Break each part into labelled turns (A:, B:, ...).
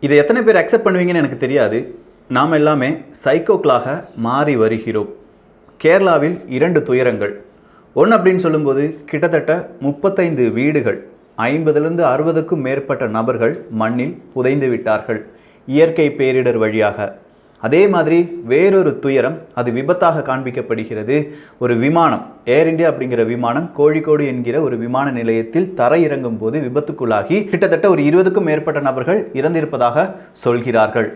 A: இதை எத்தனை பேர் அக்செப்ட் பண்ணுவீங்கன்னு எனக்கு தெரியாது. நாம் எல்லாமே சைக்கோக்களாக மாறி வருகிறோம். கேரளாவில் 2 துயரங்கள். ஒன்று அப்படின்னு சொல்லும்போது கிட்டத்தட்ட 35 வீடுகள், 50லிருந்து 60க்கும் மேற்பட்ட நபர்கள் மண்ணில் புதைந்து விட்டார்கள் இயற்கை பேரிடர் வழியாக. அதே மாதிரி வேறொரு துயரம், அது விபத்தாக காண்பிக்கப்படுகிறது. ஒரு விமானம், ஏர் இந்தியா அப்படிங்கிற விமானம் கோழிக்கோடு என்கிற ஒரு விமான நிலையத்தில் தரை இறங்கும் போது விபத்துக்குள்ளாகி கிட்டத்தட்ட ஒரு 20க்கும் மேற்பட்ட நபர்கள் இறந்திருப்பதாக சொல்கிறார்கள்.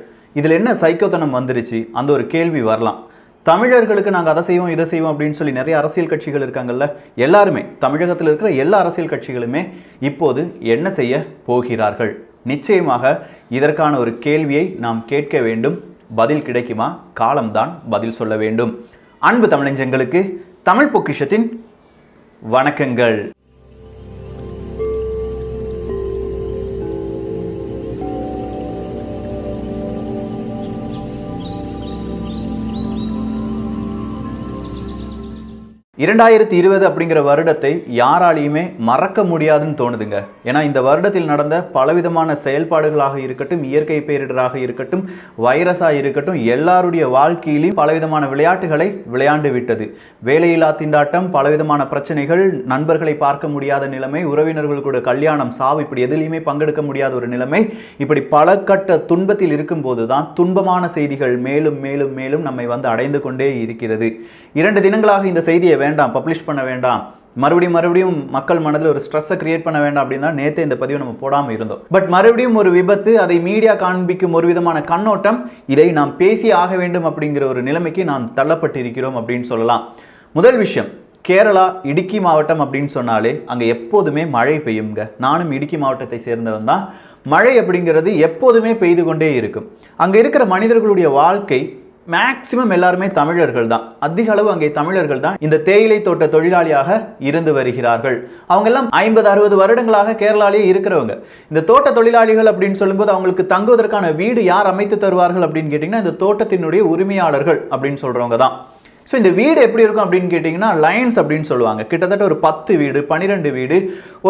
A: இதில் என்ன சைக்கோத்தனம் வந்துருச்சு? அந்த ஒரு கேள்வி வரலாம். தமிழர்களுக்கு நாங்கள் அதை செய்வோம் இதை செய்வோம் அப்படின்னு சொல்லி நிறைய அரசியல் கட்சிகள் இருக்காங்கல்ல, எல்லாருமே தமிழகத்தில் இருக்கிற எல்லா அரசியல் கட்சிகளுமே இப்போது என்ன செய்ய போகிறார்கள்? நிச்சயமாக இதற்கான ஒரு கேள்வியை நாம் கேட்க வேண்டும். பதில் கிடைக்குமா? காலம்தான் பதில் சொல்ல வேண்டும். அன்பு தமிழஞ்சங்களுக்கு தமிழ் பொக்கிஷத்தின் வணக்கங்கள். அப்படிங்கிற வருடத்தை யாராலையுமே மறக்க முடியாதுன்னு தோணுதுங்க. ஏன்னா இந்த வருடத்தில் நடந்த பலவிதமான செயல்பாடுகளாக இருக்கட்டும், இயற்கை பேரிடராக இருக்கட்டும், வைரஸாக இருக்கட்டும், எல்லாருடைய வாழ்க்கையிலும் பலவிதமான விளையாட்டுகளை விளையாண்டு விட்டது. வேலையில்லா திண்டாட்டம், பலவிதமான பிரச்சனைகள், நண்பர்களை பார்க்க முடியாத நிலைமை, உறவினர்கள் கூட கல்யாணம், சாவு, இப்படி எதிலையுமே பங்கெடுக்க முடியாத ஒரு நிலைமை. இப்படி பல கட்ட துன்பத்தில் இருக்கும்போது தான் துன்பமான செய்திகள் மேலும் மேலும் மேலும் நம்மை வந்து அடைந்து கொண்டே இருக்கிறது. 2 தினங்களாக இந்த செய்தியை வேண்டாம், பப்ளிஷ் பண்ண வேண்டாம், மறுபடியும் மக்கள் மனதில் ஒரு ஸ்ட்ரெஸ்ஸை கிரியேட் பண்ண வேண்டாம் அப்படின்னு தான் நேற்று இந்த பதிவை நம்ம போடாமல் இருந்தோம். பட் மறுபடியும் ஒரு விபத்து, அதை மீடியா காண்பிக்கும் ஒரு விதமான கண்ணோட்டம், இதை நாம் பேசி ஆக வேண்டும் அப்படிங்கிற ஒரு நிலைமைக்கு நாம் தள்ளப்பட்டிருக்கிறோம் அப்படின்னு சொல்லலாம். முதல் விஷயம், கேரளா இடுக்கி மாவட்டம் அப்படின்னு சொன்னாலே அங்கே எப்போதுமே மழை பெய்யுங்க. நானும் இடுக்கி மாவட்டத்தை சேர்ந்தவன் தான். மழை அப்படிங்கிறது எப்போதுமே பெய்து கொண்டே இருக்கும். அங்கே இருக்கிற மனிதர்களுடைய வாழ்க்கை மேக்சிமம் எல்லாருமே தமிழர்கள் தான். அதிக அளவு அங்கே தமிழர்கள் தான் இந்த தேயிலை தோட்ட தொழிலாளியாக இருந்து வருகிறார்கள். அவங்க எல்லாம் 50-60 வருடங்களாக கேரளாலேயே இருக்கிறவங்க. இந்த தோட்ட தொழிலாளிகள் அப்படின்னு சொல்லும்போது அவங்களுக்கு தங்குவதற்கான வீடு யார் அமைத்து தருவார்கள் அப்படின்னு கேட்டிங்கன்னா இந்த தோட்டத்தினுடைய உரிமையாளர்கள் அப்படின்னு சொல்றவங்க தான். ஸோ இந்த வீடு எப்படி இருக்கும் அப்படின்னு கேட்டிங்கன்னா லைன்ஸ் அப்படின்னு சொல்லுவாங்க. கிட்டத்தட்ட ஒரு 10 வீடு 12 வீடு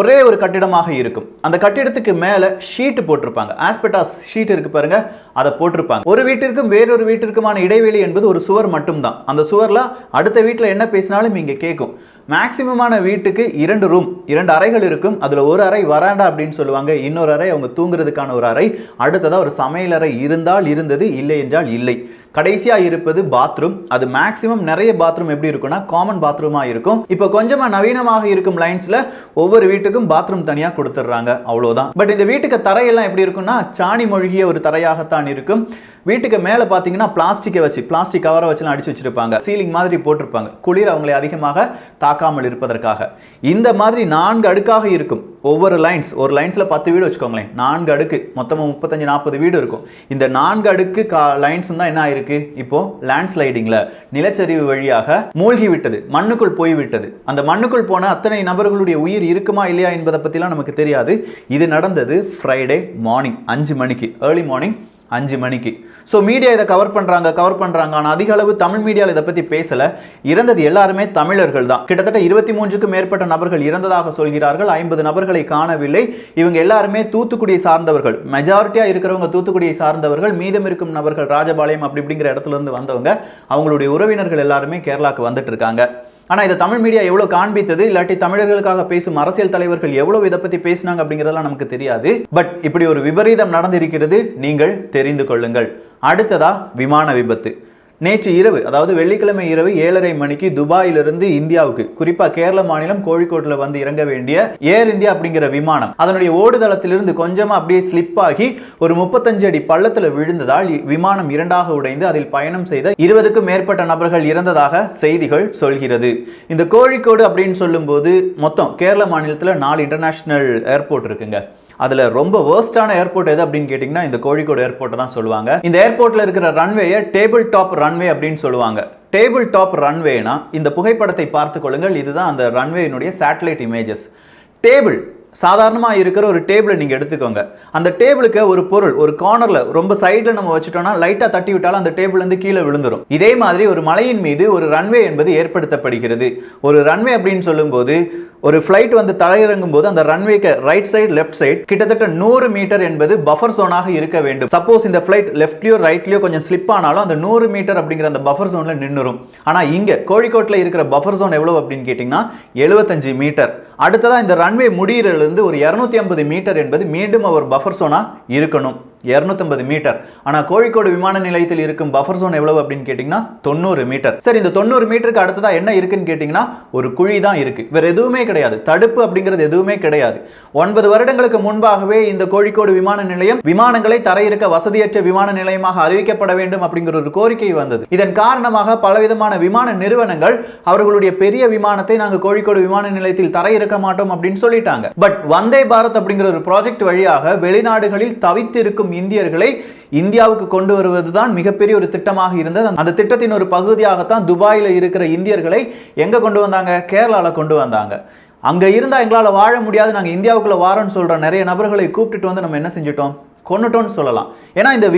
A: ஒரே ஒரு கட்டிடமாக இருக்கும். அந்த கட்டிடத்துக்கு மேலே ஷீட்டு போட்டிருப்பாங்க. ஆஸ்பெட்டாஸ் ஷீட் இருக்கு பாருங்க, அதை போட்டிருப்பாங்க. ஒரு வீட்டிற்கும் வேறொரு வீட்டிற்குமான இடைவெளி என்பது ஒரு சுவர் மட்டும்தான். அந்த சுவரில் அடுத்த வீட்டில் என்ன பேசினாலும் இங்கே கேட்கும். மேக்சிமமான வீட்டுக்கு 2 ரூம், 2 அறைகள் இருக்கும். அதில் ஒரு அறை வராண்டா அப்படின்னு சொல்லுவாங்க, இன்னொரு அறை அவங்க தூங்குறதுக்கான ஒரு அறை, அடுத்ததாக ஒரு சமையலறை இருந்தால் இருந்தது, இல்லை என்றால் இல்லை. கடைசியாக இருப்பது பாத்ரூம். அது மேக்சிமம் நிறைய பாத்ரூம் எப்படி இருக்கும்னா காமன் பாத்ரூமாக இருக்கும். இப்போ கொஞ்சமாக நவீனமாக இருக்கும் லைன்ஸில் ஒவ்வொரு வீட்டுக்கும் பாத்ரூம் தனியாக கொடுத்துட்றாங்க, அவ்வளோதான். பட் இந்த வீட்டுக்கு தரையெல்லாம் எப்படி இருக்குன்னா சாணி மொழிகிய ஒரு தரையாகத்தான் இருக்கும். வீட்டுக்கு மேலே பார்த்தீங்கன்னா பிளாஸ்டிக் கவரை வச்சுலாம் அடிச்சு வச்சிருப்பாங்க. சீலிங் மாதிரி போட்டிருப்பாங்க, குளிர் அவங்களை அதிகமாக தாக்காமல் இருப்பதற்காக. இந்த மாதிரி 4 அடுக்காக இருக்கும் ஒவ்வொரு லைன்ஸ். ஒரு லைன்ஸில் 10 வீடு வச்சுக்கோங்களேன், 4 அடுக்கு, மொத்தமாக 35-40 வீடு இருக்கும். இந்த 4 அடுக்கு லைன்ஸ் தான் என்ன ஆயிருக்கு, இப்போ லேண்ட்ஸ்லைடிங்கில் நிலச்சரிவு வழியாக மூழ்கி விட்டது, மண்ணுக்குள் போய்விட்டது. அந்த மண்ணுக்குள் போன அத்தனை நபர்களுடைய உயிர் இருக்குமா இல்லையா என்பதை பற்றிலாம் நமக்கு தெரியாது. இது நடந்தது ஃப்ரைடே மார்னிங் 5 மணிக்கு, ஏர்லி மார்னிங் 5 மணிக்கு. ஸோ மீடியா இதை கவர் பண்ணுறாங்க. ஆனால் அதிக அளவு தமிழ் மீடியாவில் இதை பற்றி பேசலை. இறந்தது எல்லாருமே தமிழர்கள் தான். கிட்டத்தட்ட 23க்கும் மேற்பட்ட நபர்கள் இறந்ததாக சொல்கிறார்கள். 50 நபர்களை காணவில்லை. இவங்க எல்லாருமே தூத்துக்குடியை சார்ந்தவர்கள். மெஜாரிட்டியாக இருக்கிறவங்க தூத்துக்குடியை சார்ந்தவர்கள். மீதம் இருக்கும் நபர்கள் ராஜபாளையம் அப்படிங்கிற இடத்துல இருந்து வந்தவங்க. அவங்களுடைய உறவினர்கள் எல்லாருமே கேரளாவுக்கு வந்துட்டு இருக்காங்க. ஆனால் இதை தமிழ் மீடியா எவ்வளோ காண்பித்தது, இல்லாட்டி தமிழர்களுக்காக பேசும் அரசியல் தலைவர்கள் எவ்வளோ இதை பற்றி பேசினாங்க அப்படிங்கிறதெல்லாம் நமக்கு தெரியாது. பட் இப்படி ஒரு விபரீதம் நடந்திருக்கிறது, நீங்கள் தெரிந்து கொள்ளுங்கள். அடுத்ததா விமான விபத்து. நேற்று இரவு, அதாவது வெள்ளிக்கிழமை இரவு 7:30 மணிக்கு துபாயிலிருந்து இந்தியாவுக்கு, குறிப்பாக கேரள மாநிலம் கோழிக்கோட்டில் வந்து இறங்க வேண்டிய ஏர் இந்தியா அப்படிங்கிற விமானம் அதனுடைய ஓடுதளத்திலிருந்து கொஞ்சமா அப்படியே ஸ்லிப் ஆகி ஒரு 35 அடி பள்ளத்தில் விழுந்ததால் விமானம் 2ஆக உடைந்து அதில் பயணம் செய்த 20க்கும் மேற்பட்ட நபர்கள் இறந்ததாக செய்திகள் சொல்கிறது. இந்த கோழிக்கோடு அப்படின்னு சொல்லும்போது மொத்தம் கேரள மாநிலத்தில் 4 இன்டர்நேஷனல் ஏர்போர்ட் இருக்குங்க. அதில் ரொம்ப வேர்ஸ்டான ஏர்போர்ட் எது அப்படின்னு கேட்டிங்கன்னா இந்த கோழிக்கோடு ஏர்போர்ட்டை தான் சொல்லுவாங்க. இந்த ஏர்போர்ட்டில் இருக்கிற ரன்வேயை டேபிள் டாப் ரன்வே அப்படின்னு சொல்லுவாங்க. டேபிள் டாப் ரன்வேனா இந்த புகைப்படத்தை பார்த்து கொள்ளுங்கள். இதுதான் அந்த ரன்வேயினுடைய சேட்டலைட் இமேஜஸ். டேபிள் சாதாரணமாக இருக்கிற ஒரு டேபிளை நீங்கள் எடுத்துக்கோங்க. அந்த டேபிளுக்கு ஒரு பொருள் ஒரு கார்னரில் ரொம்ப சைடில் நம்ம வச்சுட்டோம்னா லைட்டாக தட்டி விட்டாலும் அந்த டேபிள்லேருந்து கீழே விழுந்துடும். இதே மாதிரி ஒரு மலையின் மீது ஒரு ரன்வே என்பது ஏற்படுத்தப்படுகிறது. ஒரு ரன்வே அப்படின்னு சொல்லும்போது ஒரு ஃப்ளைட் வந்து தரையிறங்கும் போது அந்த ரன்வேக்கு ரைட் சைடு லெஃப்ட் சைடு கிட்டத்தட்ட 100 மீட்டர் என்பது பஃபர் ஜோனாக இருக்க வேண்டும். சப்போஸ் இந்த ஃப்ளைட் லெஃப்ட்லயோ ரைட்லயோ கொஞ்சம் ஸ்லிப் ஆனாலும் அந்த 100 மீட்டர் அப்படிங்கிற அந்த பஃபர் ஜோன்ல நின்னுரும். ஆனா இங்க கோழிக்கோட்ல இருக்கிற பஃபர் ஜோன் எவ்வளவு அப்படின்னு கேட்டீங்கன்னா 75 மீட்டர். அடுத்ததா இந்த ரன்வே முடியிறதுல இருந்து ஒரு 250 மீட்டர் என்பது மீண்டும் ஒரு பஃபர் ஜோனா இருக்கணும். 250 மீட்டர். ஆனா கோழிக்கோடு விமான நிலையத்தில் இருக்கும் பஃபர் ஜோன் எவ்வளவு அப்படின்னு கேட்டீங்கன்னா 90 மீட்டர். சரி, இந்த 90 மீட்டருக்கு அடுத்ததா என்ன இருக்குன்னு கேட்டீங்கன்னா ஒரு குழி தான் இருக்கு. வேற எதுவுமே கிடையாது. தடுப்பு அப்படிங்கிறது எதுவுமே கிடையாது. 9 வருடங்களுக்கு முன்பாகவே இந்த கோழிக்கோடு விமான நிலையம் விமானங்களை தரையிறக்க வசதியற்ற விமான நிலையமாக அறிவிக்கப்பட வேண்டும் அப்படிங்கிற ஒரு கோரிக்கை வந்தது. இதன் காரணமாக பலவிதமான விமான நிறுவனங்கள் அவர்களுடைய பெரிய விமானத்தை நாங்கள் கோழிக்கோடு விமான நிலையத்தில் தரையிறக்க மாட்டோம் அப்படின்னு சொல்லிட்டாங்க. பட் வந்தே பாரத் அப்படிங்கிற ஒரு ப்ராஜெக்ட் வழியாக வெளிநாடுகளில் தவித்திருக்கும் இந்தியர்களை இந்தியாவுக்கு கொண்டு வருவதுதான் மிகப்பெரிய ஒரு திட்டமாக இருந்தது. அந்த திட்டத்தின் ஒரு பகுதியாகத்தான் துபாயில இருக்கிற இந்தியர்களை எங்க கொண்டு வந்தாங்க? கேரளால கொண்டு வந்தாங்க. அங்க இருந்தா எங்களால வாழ முடியாது, நாங்க இந்தியாவுக்குள்ள வாரோன்னு சொல்ற நிறைய நபர்களை கூப்பிட்டுட்டு வந்து நம்ம என்ன செஞ்சிட்டோம்? கொன்னுட்டோன்னு சொல்லலாம். ஏன்னா இந்த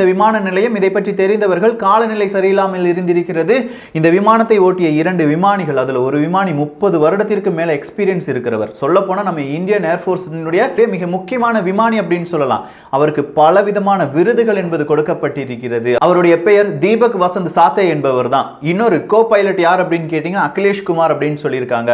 A: விமான நிலையம் இதை பற்றி தெரிந்தவர்கள் காலநிலை சரியில்லாமல் இருந்திருக்கிறது. இந்த விமானத்தை ஓட்டிய 2 விமானிகள், அதுல ஒரு விமானி 30 வருடத்திற்கு மேல எக்ஸ்பீரியன்ஸ் இருக்கிறவர். சொல்ல போனா நம்ம இந்தியன் ஏர்ஃபோர்ஸினுடைய மிக முக்கியமான விமானி அப்படின்னு சொல்லலாம். அவருக்கு பலவிதமான விருதுகள் என்பது கொடுக்கப்பட்டிருக்கிறது. அவருடைய பெயர் தீபக் வசந்த் சாத்தே என்பவர் தான். இன்னொரு கோ பைலட் யார் அப்படின்னு கேட்டீங்கன்னா அகிலேஷ் குமார் அப்படின்னு சொல்லியிருக்காங்க.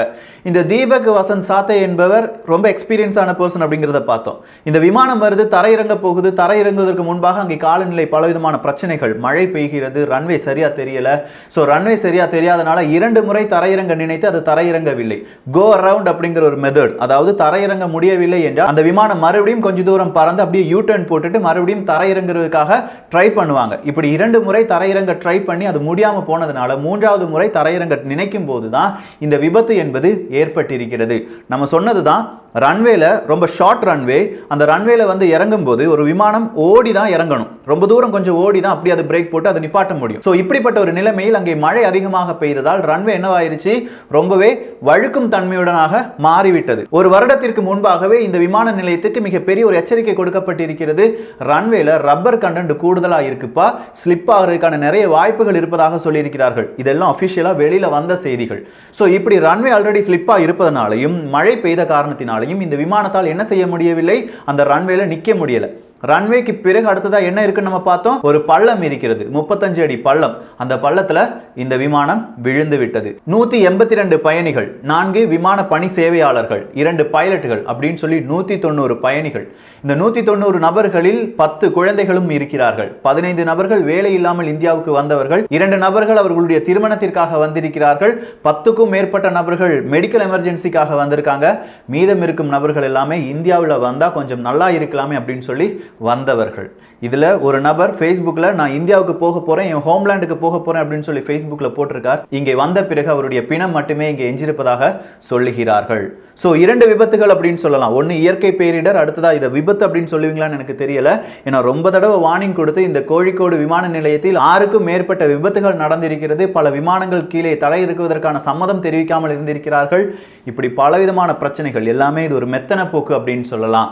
A: இந்த தீபக் வசந்த் சாத்தே என்பவர் ரொம்ப எக்ஸ்பீரியன்ஸான பர்சன் அப்படிங்கிறத பார்த்தோம். இந்த விமானம் வருது, தரையிறங்க போகுது. தரையிறங்குவதற்கு முன்பாக அங்கே காலநிலை பலவிதமான பிரச்சனைகள், மழை பெய்கிறது, ரன்வே சரியா தெரியல. ஸோ ரன்வே சரியா தெரியாதனால 2 முறை தரையிறங்க நினைத்து அது தரையிறங்கவில்லை. கோ அரவுண்ட் அப்படிங்கிற ஒரு மெத்தட், அதாவது தரையிறங்க முடியவில்லை என்றால் அந்த விமானம் மறுபடியும் கொஞ்சம் தூரம் பறந்து அப்படியே யூ டர்ன் போட்டுட்டு மறுபடியும் தரையிறங்குறதுக்காக ட்ரை பண்ணுவாங்க. இப்படி 2 முறை தரையிறங்க ட்ரை பண்ணி அது முடியாம போனதுனால 3வது முறை தரையிறங்க நினைக்கும் போதுதான் இந்த விபத்து என்பது ஏற்பட்டிருக்கிறது. நம்ம சொன்னதுதான் ரன்வேல ரொம்ப ஷார்ட் ரன்வே. அந்த ரன்வேல வந்து இறங்கும் போது ஒரு விமானம் ஓடி தான் இறங்கணும். ரொம்ப தூரம் கொஞ்சம் ஓடி தான் அப்படி அது பிரேக் போட்டு அதை நிப்பாட்ட முடியும். ஸோ இப்படிப்பட்ட ஒரு நிலைமையில் அங்கே மழை அதிகமாக பெய்ததால் ரன்வே என்னவாயிருச்சு? ரொம்பவே வழுக்கும் தன்மையுடனாக மாறிவிட்டது. ஒரு வருடத்திற்கு முன்பாகவே இந்த விமான நிலையத்துக்கு மிகப்பெரிய ஒரு எச்சரிக்கை கொடுக்கப்பட்டிருக்கிறது. ரன்வேல ரப்பர் கண்டென்ட் கூடுதலா இருக்குப்பா, ஸ்லிப் ஆகிறதுக்கான நிறைய வாய்ப்புகள் இருப்பதாக சொல்லியிருக்கிறார்கள். இதெல்லாம் அபிஷியலா வெளியில வந்த செய்திகள். ஸோ இப்படி ரன்வே ஆல்ரெடி ஸ்லிப்பா இருப்பதனாலையும் மழை பெய்த காரணத்தினால இந்த விமானத்தால் என்ன செய்ய முடியவில்லை? அந்த ரன்வேல நிக்க முடியல. ரன்வேக்கு பிறகு அடுத்ததா என்ன இருக்குன்னு நம்ம பார்த்தோம். ஒரு பள்ளம் இருக்கிறது, 35 அடி பள்ளம். அந்த பள்ளத்துல இந்த விமானம் விழுந்து விட்டது. 182 பயணிகள், 4 விமான பணி சேவையாளர்கள், 2 பைலட்டுகள் அப்படின்னு சொல்லி 190 பயணிகள். இந்த 190 நபர்களில் 10 குழந்தைகளும் இருக்கிறார்கள். 15 நபர்கள் வேலை இல்லாமல் இந்தியாவுக்கு வந்தவர்கள், 2 நபர்கள் அவர்களுடைய திருமணத்திற்காக வந்திருக்கிறார்கள். 10க்கும் மேற்பட்ட நபர்கள் மெடிக்கல் எமர்ஜென்சிக்காக வந்திருக்காங்க. மீதம் இருக்கும் நபர்கள் எல்லாமே இந்தியாவில் வந்தா கொஞ்சம் நல்லா இருக்கலாமே அப்படின்னு சொல்லி வந்தவர்கள். இதுல ஒரு நபர் Facebookல நான் இந்தியாவுக்கு போக போறேன், என் ஹோம்லேண்டுக்கு போக போறேன் அப்படின்னு சொல்லி Facebookல போட்டிருக்கார். இங்கே வந்த பிறகு அவருடைய பிணம் மட்டுமே இங்கே எஞ்சிருப்பதாக சொல்லுகிறார்கள். ஸோ 2 விபத்துகள் அப்படின்னு சொல்லலாம். ஒன்று இயற்கை பேரிடர், அடுத்ததா இதை விபத்து அப்படின்னு சொல்லுவீங்களான்னு எனக்கு தெரியல. ஏன்னா ரொம்ப தடவை வார்னிங் கொடுத்து இந்த கோழிக்கோடு விமான நிலையத்தில் 6க்கும் மேற்பட்ட விபத்துகள் நடந்திருக்கிறது. பல விமானங்கள் கீழே தடை இருக்குவதற்கான சம்மதம் தெரிவிக்காமல் இருந்திருக்கிறார்கள். இப்படி பலவிதமான பிரச்சனைகள் எல்லாமே இது ஒரு மெத்தன போக்கு அப்படின்னு சொல்லலாம்.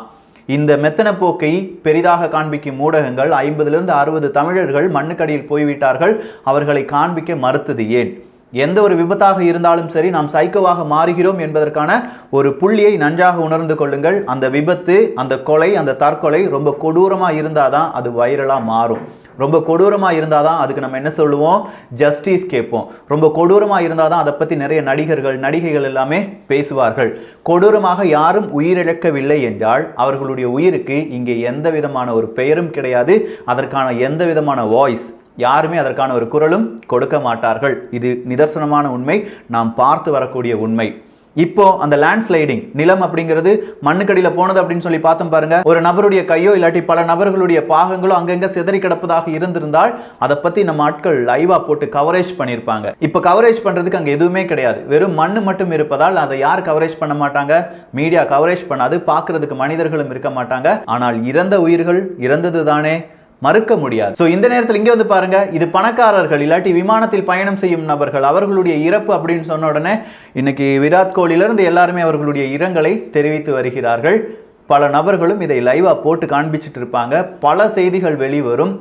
A: இந்த மெத்தன போக்கை பெரிதாக காண்பிக்கும் ஊடகங்கள் 50லிருந்து 60 தமிழர்கள் மண்ணுக்கடியில் போய்விட்டார்கள். அவர்களை காண்பிக்க மறுத்தது ஏன்? எந்த ஒரு விபத்தாக இருந்தாலும் சரி, நாம் சைக்கோவாக மாறுகிறோம் என்பதற்கான ஒரு புள்ளியை நன்றாக உணர்ந்து கொள்ளுங்கள். அந்த விபத்து, அந்த கொலை, அந்த தற்கொலை ரொம்ப கொடூரமாக இருந்தாதான் அது வைரலாக மாறும். ரொம்ப கொடூரமாக இருந்தால் தான் அதுக்கு நம்ம என்ன சொல்லுவோம்? ஜஸ்டிஸ் கேட்போம். ரொம்ப கொடூரமாக இருந்தால் தான் அதை பற்றி நிறைய நடிகர்கள் நடிகைகள் எல்லாமே பேசுவார்கள். கொடூரமாக யாரும் உயிரிழக்கவில்லை என்றால் அவர்களுடைய உயிருக்கு இங்கே எந்த விதமான ஒரு பெயரும் கிடையாது. அதற்கான எந்த விதமான வாய்ஸ் யாருமே அதற்கான ஒரு குரலும் கொடுக்க மாட்டார்கள். இது நிதர்சனமான உண்மை, நாம் பார்த்து வரக்கூடிய உண்மை. இப்போ அந்த லேண்ட்ஸ்லைடிங், நிலம் அப்படிங்கிறது மண்ணுக்கடியில் போனது அப்படின்னு சொல்லி பார்த்தோம் பாருங்க. ஒரு நபருடைய கையோ இல்லாட்டி பல நபர்களுடைய பாகங்களோ அங்கங்க சிதறி கிடப்பதாக இருந்திருந்தால் அதை பத்தி நம்ம ஆட்கள் லைவா போட்டு கவரேஜ் பண்ணியிருப்பாங்க. இப்போ கவரேஜ் பண்றதுக்கு அங்க எதுவுமே கிடையாது, வெறும் மண்ணு மட்டும் இருப்பதால் அதை யார் கவரேஜ் பண்ண மாட்டாங்க? மீடியா கவரேஜ் பண்ணாது, பார்க்கறதுக்கு மனிதர்களும் இருக்க மாட்டாங்க. ஆனால் இறந்த உயிர்கள் இறந்தது தானே, மறுக்க முடியாது. சோ இந்த நேரத்தில் இங்கே வந்து பாருங்க, இது பணக்காரர்கள் இல்லாட்டி விமானத்தில் பயணம் செய்யும் நபர்கள் அவர்களுடைய இறப்பு அப்படின்னு சொன்ன உடனே இன்னைக்கு விராட் கோலியிலிருந்து எல்லாருமே அவர்களுடைய இரங்கலை தெரிவித்து வருகிறார்கள். பல நபர்களும் இதை லைவா போட்டு காண்பிச்சுட்டு இருப்பாங்க. பல செய்திகள் வெளிவரும்.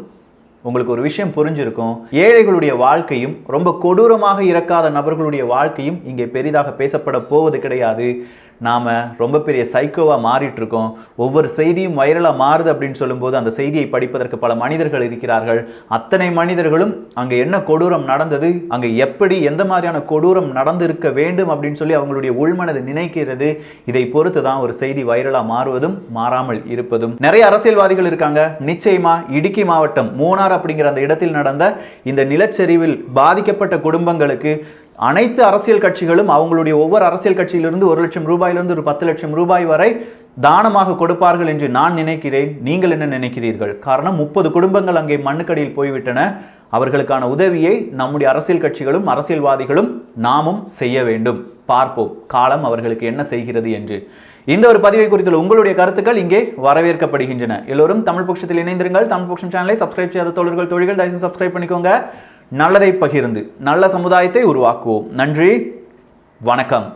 A: உங்களுக்கு ஒரு விஷயம் புரிஞ்சிருக்கும். ஏழைகளுடைய வாழ்க்கையும் ரொம்ப கொடூரமாக இறக்காத நபர்களுடைய வாழ்க்கையும் இங்கே பெரிதாக பேசப்பட போவது கிடையாது. நாம் ரொம்ப பெரிய சைக்கோவாக மாறிட்டு இருக்கோம். ஒவ்வொரு செய்தியும் வைரலாக மாறுது அப்படின்னு சொல்லும்போது அந்த செய்தியை படிப்பதற்கு பல மனிதர்கள் இருக்கிறார்கள். அத்தனை மனிதர்களும் அங்கே என்ன கொடூரம் நடந்தது, அங்கே எப்படி எந்த மாதிரியான கொடூரம் நடந்திருக்க வேண்டும் அப்படின்னு சொல்லி அவங்களுடைய உள்மனது நினைக்கிறது. இதை பொறுத்து தான் ஒரு செய்தி வைரலாக மாறுவதும் மாறாமல் இருப்பதும். நிறைய அரசியல்வாதிகள் இருக்காங்க. நிச்சயமா இடுக்கி மாவட்டம் மூணார் அப்படிங்கிற அந்த இடத்தில் நடந்த இந்த நிலச்சரிவில் பாதிக்கப்பட்ட குடும்பங்களுக்கு அனைத்து அரசியல் கட்சிகளும் அவங்களுடைய ஒவ்வொரு அரசியல் கட்சியிலிருந்து 1 லட்சம் ரூபாயிலிருந்து ஒரு 10 லட்சம் ரூபாய் வரை தானமாக கொடுப்பார்கள் என்று நான் நினைக்கிறேன். நீங்கள் என்ன நினைக்கிறீர்கள்? காரணம் 30 குடும்பங்கள் அங்கே மண்ணுக்கடியில் போய்விட்டன. அவர்களுக்கான உதவியை நம்முடைய அரசியல் கட்சிகளும் அரசியல்வாதிகளும் நாமும் செய்ய வேண்டும். பார்ப்போம் காலம் அவர்களுக்கு என்ன செய்கிறது என்று. இந்த ஒரு பதிவை குறித்துள்ள உங்களுடைய கருத்துக்கள் இங்கே வரவேற்கப்படுகின்றன. எல்லோரும் தமிழ் பட்சத்தில் இணைந்திருங்கள். தமிழ் பட்சம் சேனலை சப்ஸ்கிரைப் செய்யாத தோழர்கள் தோழிகள் தயவுசெய்து சப்ஸ்கிரைப் பண்ணிக்கோங்க. நல்லதை பகிர்ந்து நல்ல சமுதாயத்தை உருவாக்குவோம். நன்றி, வணக்கம்.